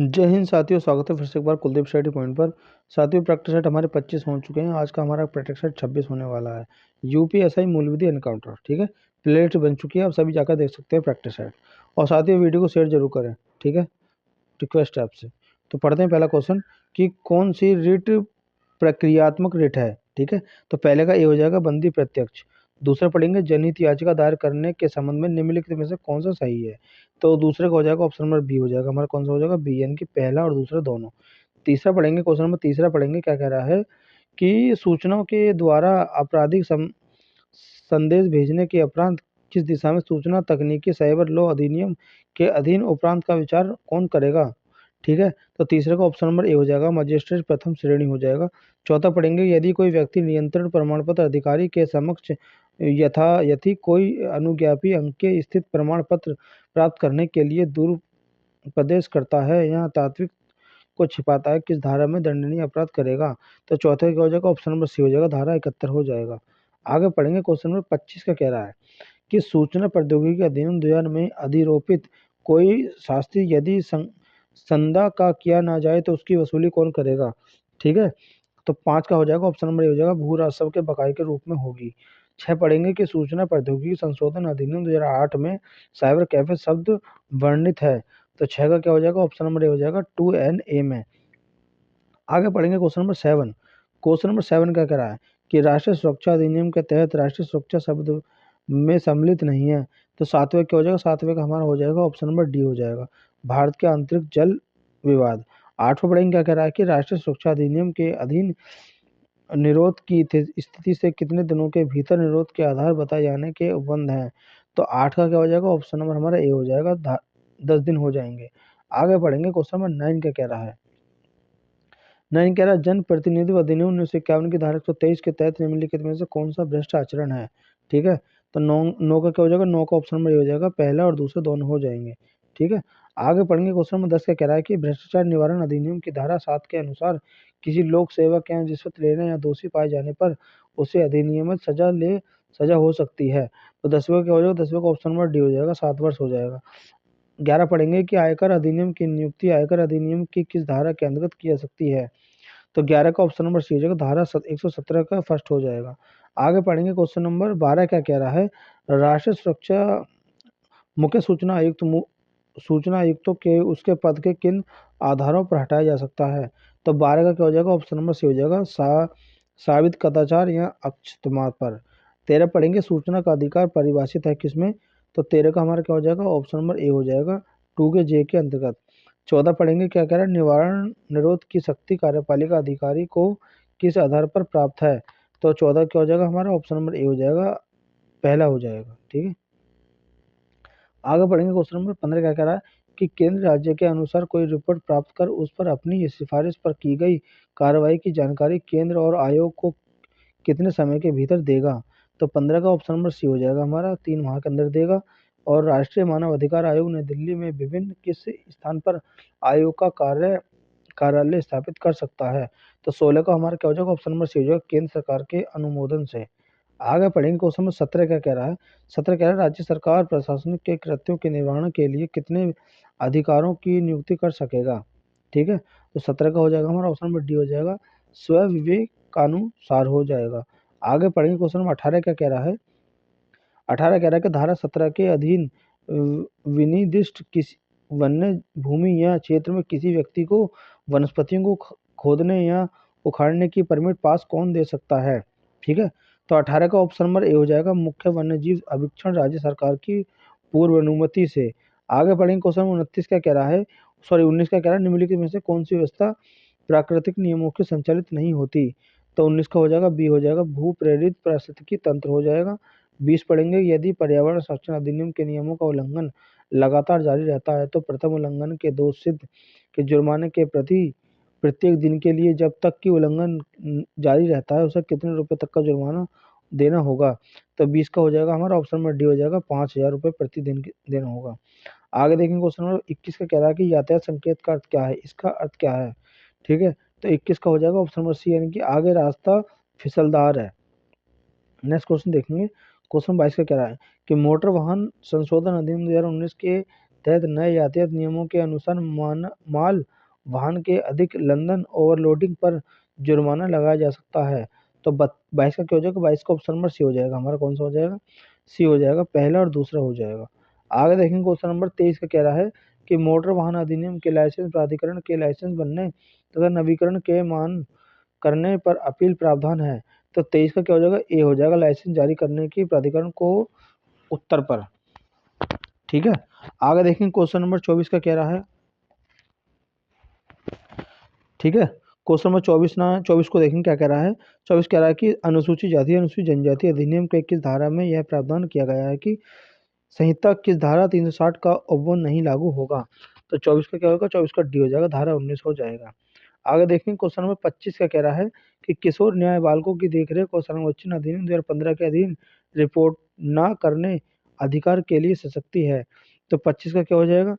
जय हिंद साथियों, स्वागत है फिर से एक बार कुलदीप स्टडी पॉइंट पर। साथियों, प्रैक्टिस सेट हमारे 25 हो चुके हैं। आज का हमारा प्रैक्टिस सेट 26 होने वाला है। यूपीएसआई मूल विधि एनकाउंटर, ठीक है। प्लेलिस्ट बन चुकी है, आप सभी जाकर देख सकते हैं प्रैक्टिस सेट। और साथियों, वीडियो को शेयर जरूर करें, ठीक है, रिक्वेस्ट है आपसे। तो पढ़ते हैं पहला क्वेश्चन कि कौन सी रिट प्रक्रियात्मक रिट है, ठीक है। तो पहले का ए हो जाएगा बंदी प्रत्यक्ष। दूसरा पढ़ेंगे जनहित याचिका दायर करने के संबंध में निम्नलिखित में से कौन सा सही है। तो दूसरे का हो जाएगा ऑप्शन नंबर बी हो जाएगा हमारा, कौन सा हो जाएगा, बी, यानी कि पहला और दूसरा दोनों। तीसरा पढ़ेंगे, क्वेश्चन नंबर तीसरा पढ़ेंगे, क्या कह रहा है कि सूचनाओं के द्वारा आपराधिक संदेश भेजने के उपरांत किस दिशा में सूचना तकनीकी साइबर लॉ अधिनियम के अधीन उपरांत का विचार कौन करेगा, ठीक है। तो तीसरे का ऑप्शन नंबर ए हो जाएगा, मजिस्ट्रेट प्रथम श्रेणी हो जाएगा। चौथा पढ़ेंगे, यदि कोई व्यक्ति नियंत्रण प्रमाण पत्र अधिकारी के समक्ष यथी कोई अनुज्ञापी अंक के स्थित प्रमाण पत्र प्राप्त करने के लिए दुरुपदेश करता है या तात्विक को छिपाता है, किस धारा में दंडनीय अपराध करेगा। तो चौथे का हो जाएगा ऑप्शन नंबर सी हो जाएगा, धारा 71 हो जाएगा। आगे पढ़ेंगे, क्वेश्चन नंबर 25 का कह रहा है कि सूचना प्रौद्योगिकी अधिनियम 2000 में अधिरोपित कोई शास्ति यदि संदा का किया ना जाए तो उसकी वसूली कौन करेगा, ठीक है। तो 5 का हो जाएगा ऑप्शन नंबर ए हो जाएगा, भू राजस्व के बकाये के रूप में होगी। 6 पढ़ेंगे कि सूचना प्रौद्योगिकी संशोधन अधिनियम 2008 में साइबर कैफे शब्द वर्णित है। तो 6 का क्या हो जाएगा, ऑप्शन नंबर ए हो जाएगा, 2NA में। आगे पढ़ेंगे क्वेश्चन नंबर 7। क्वेश्चन नंबर 7 क्या कह रहा है कि राष्ट्रीय सुरक्षा अधिनियम के तहत राष्ट्रीय सुरक्षा शब्द में सम्मिलित नहीं है। तो 7वें क्या हो जाएगा, 7वें का हमारा हो जाएगा ऑप्शन नंबर डी हो जाएगा, भारत के आंतरिक जल विवाद। 8वें पढ़ेंगे, क्या कह रहा है कि राष्ट्रीय सुरक्षा अधिनियम के अधीन निरोध की स्थिति से कितने दिनों के भीतर निरोध के आधार बताए जाने के उपबंध हैं। तो 8 का क्या हो जाएगा, ऑप्शन नंबर हमारा ए हो जाएगा, 10 दिन हो जाएंगे। आगे पढ़ेंगे, क्वेश्चन नंबर 9 क्या कह रहा है। 9 कह रहा है जन प्रतिनिधित्व अधिनियम 1951 की धारा 123 के तहत निम्नलिखित में से कौन सा भ्रष्ट आचरण है, ठीक है। तो 9 का क्या हो जाएगा, 9 का ऑप्शन नंबर ए हो जाएगा, पहला और दूसरा दोनों हो जाएंगे, ठीक है। आगे पढ़ेंगे, क्वेश्चन नंबर 10 का कह रहा है कि भ्रष्टाचार निवारण अधिनियम की धारा 7 के अनुसार किसी लोक सेवक या रिश्वत लेने या दोषी पाए जाने पर उसे अधिनियमित सजा हो सकती है। तो 10वें क्या हो जाएगा, 10वें का ऑप्शन नंबर डी हो जाएगा, 7 वर्ष हो जाएगा। 11 पढ़ेंगे कि आयकर अधिनियम की नियुक्ति आयकर अधिनियम की किस धारा के अंतर्गत की जा सकती है। तो 11 का ऑप्शन नंबर सी हो जाएगा, धारा 117 का फर्स्ट हो जाएगा। आगे पढ़ेंगे, क्वेश्चन नंबर 12 क्या कह रहा है, राष्ट्रीय सुरक्षा मुख्य सूचना आयुक्त सूचना आयुक्तों के उसके पद के किन आधारों पर हटाया जा सकता है। तो 12 का क्या हो जाएगा, ऑप्शन नंबर सी हो जाएगा, साबित कदाचार या अक्षतमात पर। 13 पढ़ेंगे, सूचना का अधिकार परिभाषित है किसमें। तो 13 का हमारा क्या हो जाएगा, ऑप्शन नंबर ए हो जाएगा, 2 के जे के अंतर्गत। 14 पढ़ेंगे, क्या कह रहा है, निवारण निरोध की शक्ति कार्यपालिका अधिकारी को किस आधार पर प्राप्त है। तो 14 क्या हो जाएगा हमारा, ऑप्शन नंबर ए हो जाएगा, पहला हो जाएगा, ठीक है। आगे बढ़ेंगे, क्वेश्चन नंबर 15 क्या कह रहा है कि केंद्र राज्य के अनुसार कोई रिपोर्ट प्राप्त कर उस पर अपनी सिफारिश पर की गई कार्रवाई की जानकारी केंद्र और आयोग को कितने समय के भीतर देगा। तो 15 का ऑप्शन नंबर सी हो जाएगा हमारा, 3 माह के अंदर देगा। और राष्ट्रीय मानव अधिकार आयोग ने दिल्ली में विभिन्न किस स्थान पर आयोग का कार्यालय स्थापित कर सकता है। तो 16 का हमारा क्या हो जाएगा, ऑप्शन नंबर सी हो जाएगा, केंद्र सरकार के अनुमोदन से। आगे पढ़ेंगे, क्वेश्चन नंबर 17 क्या कह रहा है। 17 कह रहा है राज्य सरकार प्रशासनिक के कृत्यों के निर्वहन के लिए कितने अधिकारों की नियुक्ति कर सकेगा, ठीक है। तो 17 का हो जाएगा हमारा ऑप्शन नंबर डी हो जाएगा, स्व विवेकानुसार हो जाएगा। आगे पढ़ेंगे, क्वेश्चन नंबर 18 क्या कह रहा है। 18 कह रहा है कि धारा 17 के अधीन विनिर्दिष्ट किसी वन्य भूमि या क्षेत्र में किसी व्यक्ति को वनस्पतियों को खोदने या उखाड़ने की परमिट पास कौन दे सकता है, ठीक है। तो 18 का ऑप्शन नंबर ए हो जाएगा, मुख्य वन्यजीव अभीक्षण राज्य सरकार की पूर्व अनुमति से। आगे बढ़ेंगे, क्वेश्चन 29 क्या कह रहा है, सॉरी 19 का कह रहा है, निम्नलिखित में से कौन सी व्यवस्था प्राकृतिक नियमों के संचालित नहीं होती। तो 19 का हो जाएगा, बी हो जाएगा, भू प्रेरित पारिस्थितिकी तंत्र हो जाएगा। 20 पढ़ेंगे, यदि पर्यावरण संरक्षण अधिनियम के नियमों का उल्लंघन लगातार जारी रहता है तो प्रथम उल्लंघन के दोष सिद्ध के जुर्माने के प्रति प्रत्येक दिन के लिए जब तक कि उल्लंघन जारी रहता है उसे कितने रुपए तक का जुर्माना देना होगा। तो 20 का हो जाएगा हमारा, ऑप्शन नंबर डी हो जाएगा, 5,000 रुपये प्रति दिन देना होगा। आगे देखेंगे, क्वेश्चन नंबर 21 का कह रहा है कि यातायात संकेत का अर्थ क्या है, इसका अर्थ क्या है, ठीक है। तो 21 का हो जाएगा ऑप्शन नंबर सी, यानी कि आगे रास्ता फिसलदार है। नेक्स्ट क्वेश्चन देखेंगे, क्वेश्चन 22 का कह रहा है कि मोटर वाहन संशोधन अधिनियम 2019 के तहत नए यातायात नियमों के अनुसार माल वाहन के अधिक लंदन ओवरलोडिंग पर जुर्माना लगाया जा सकता है। तो 22 का क्या हो जाएगा, 22 का ऑप्शन नंबर सी हो जाएगा हमारा, कौन सा हो जाएगा, सी हो जाएगा, पहला और दूसरा हो जाएगा। आगे देखेंगे क्वेश्चन नंबर 23 का कह रहा है कि मोटर वाहन अधिनियम के लाइसेंस प्राधिकरण के लाइसेंस बनने तथा नवीकरण के मान करने पर अपील प्रावधान है। तो 23 का क्या हो जाएगा, ए हो जाएगा, लाइसेंस जारी करने की प्राधिकरण को उत्तर पर। ठीक है, आगे देखेंगे क्वेश्चन नंबर 24 का कह रहा है। ठीक है, क्वेश्चन नंबर 24 को देखेंगे क्या कह रहा है। 24 कह रहा है कि अनुसूचित जाति अनुसूचित जनजाति अधिनियम के 21 धारा में यह प्रावधान किया गया है कि संहिता किस धारा 360 का अवगुण नहीं लागू होगा। तो 24 का क्या होगा, 24 का डी हो जाएगा, धारा 19 हो जाएगा। आगे देखेंगे क्वेश्चन नंबर 25 का कह रहा है कि किशोर न्याय बालकों की देखरेख और संरक्षण अधिनियम 2015 के अधीन रिपोर्ट न करने अधिकार के लिए सशक्ति है। तो 25 का क्या हो जाएगा,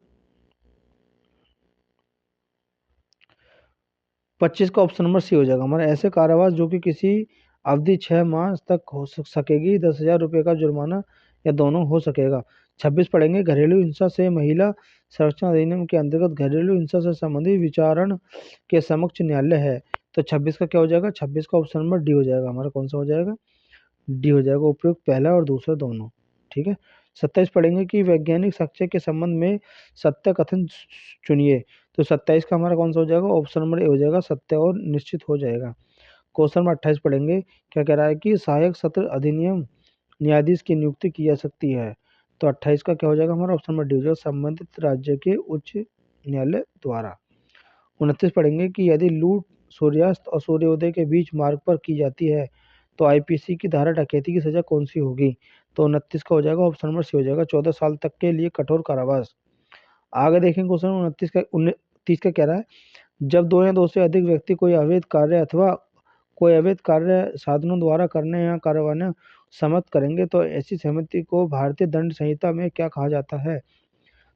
25 का ऑप्शन नंबर सी हो जाएगा हमारा, ऐसे कारावास जो कि किसी अवधि 6 माह तक हो सकेगी, 10,000 रुपये का जुर्माना या दोनों हो सकेगा। 26 पढ़ेंगे, घरेलू हिंसा से महिला संरक्षण अधिनियम के अंतर्गत घरेलू हिंसा से संबंधित विचारण के समक्ष न्यायालय है। तो 26 का क्या हो जाएगा, 26 का ऑप्शन नंबर डी हो जाएगा हमारा, कौन सा हो जाएगा, डी हो जाएगा, उपयुक्त पहला और दूसरा दोनों। ठीक है, 27 पढ़ेंगे कि वैज्ञानिक साक्ष्य के संबंध में सत्य कथन चुनिए। तो 27 का हमारा कौन सा हो जाएगा, ऑप्शन नंबर ए हो जाएगा, सत्य और निश्चित हो जाएगा। क्वेश्चन नंबर 28 पढ़ेंगे, क्या कह रहा है कि सहायक सत्र अधिनियम न्यायाधीश की नियुक्ति की जा सकती है। तो 28 का क्या हो जाएगा हमारा, ऑप्शन नंबर डी हो जाएगा, संबंधित राज्य के उच्च न्यायालय द्वारा। 29 पढ़ेंगे कि यदि लूट सूर्यास्त और सूर्योदय के बीच मार्ग पर की जाती है तो आईपीसी की धारा डकैती की सजा कौन सी होगी। तो 29 का हो जाएगा, ऑप्शन नंबर सी हो जाएगा, 14 साल तक के लिए कठोर कारावास। आगे देखेंगे क्वेश्चन 29 का कह रहा है, जब दो या दो से अधिक व्यक्ति कोई अवैध कार्य अथवा कोई अवैध कार्य साधनों द्वारा करने या करवाने सहमत करेंगे तो ऐसी सहमति को भारतीय दंड संहिता में क्या कहा जाता है।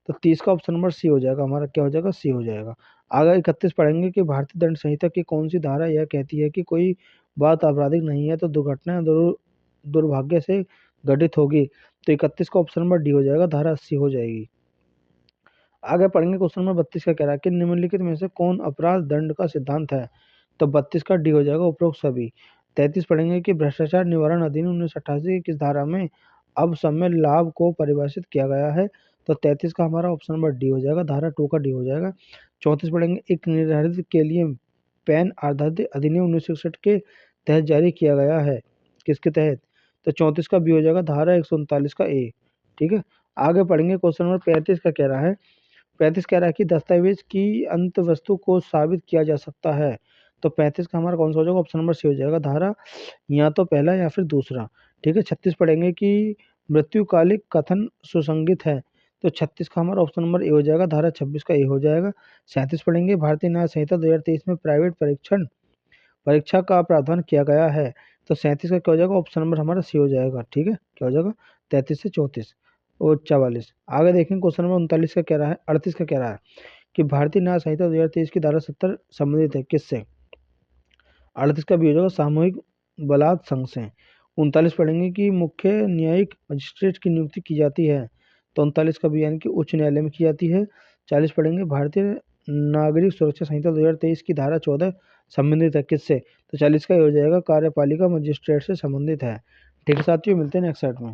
तो 30 का ऑप्शन नंबर सी हो जाएगा हमारा, क्या हो जाएगा, सी हो जाएगा। आगे 31 पढ़ेंगे कि भारतीय दंड संहिता की कौन सी धारा यह कहती है कि कोई बात आपराधिक नहीं है तो दुर्घटना दुर्भाग्य से घटित होगी। तो 31 का ऑप्शन नंबर डी हो जाएगा, धारा 80 हो जाएगी। आगे पढ़ेंगे क्वेश्चन नंबर 32 का कह रहा है कि निम्नलिखित में से कौन अपराध दंड का सिद्धांत है। तो 32 का डी हो जाएगा, उपरोक्त सभी। 33 पढ़ेंगे कि भ्रष्टाचार निवारण अधिनियम 1988 की किस धारा में अब समय लाभ को परिभाषित किया गया है। तो 33 का हमारा ऑप्शन नंबर डी हो जाएगा, धारा 2 का डी हो जाएगा। 34 पढ़ेंगे, एक निर्धारित के लिए पैन आधारित अधिनियम 1961 के तहत जारी किया गया है, किसके तहत। तो 34 का बी हो जाएगा, धारा 139 का ए। ठीक है, आगे पढ़ेंगे क्वेश्चन नंबर 35 का कह रहा है, 35 कह रहा है कि दस्तावेज की अंत वस्तु को साबित किया जा सकता है। तो 35 का हमारा कौन सा हो जाएगा, ऑप्शन नंबर सी हो जाएगा, धारा या तो पहला या फिर दूसरा। ठीक है, 36 पढ़ेंगे कि मृत्युकालिक कथन सुसंगत है। तो 36 का हमारा ऑप्शन नंबर ए हो जाएगा, धारा 26 का ए हो जाएगा। 37 पढ़ेंगे, भारतीय न्याय संहिता 2023 में प्राइवेट परीक्षा का प्रावधान किया गया है। तो 37 का क्या हो जाएगा, ऑप्शन नंबर हमारा सी हो जाएगा। ठीक है, क्या हो जाएगा, 33 से 34 और 44। आगे देखेंगे क्वेश्चन नंबर 39 का कह रहा है, 38 का कह रहा है कि भारतीय न्याय संहिता 2023 की धारा 70 संबंधित है किससे। 38 का भी हो जाएगा, सामूहिक बलात् संघ से। 39 पढ़ेंगे कि मुख्य न्यायिक मजिस्ट्रेट की नियुक्ति की जाती है। तो 39 का भी यानी कि उच्च न्यायालय में की जाती है। 40 पढ़ेंगे, भारतीय नागरिक सुरक्षा संहिता 2023 की धारा 14 संबंधित है किससे। तो 40 का ये हो जाएगा, कार्यपालिका मजिस्ट्रेट से संबंधित है। ठीक है साथियों, मिलते हैं नेक्स्ट सेट में।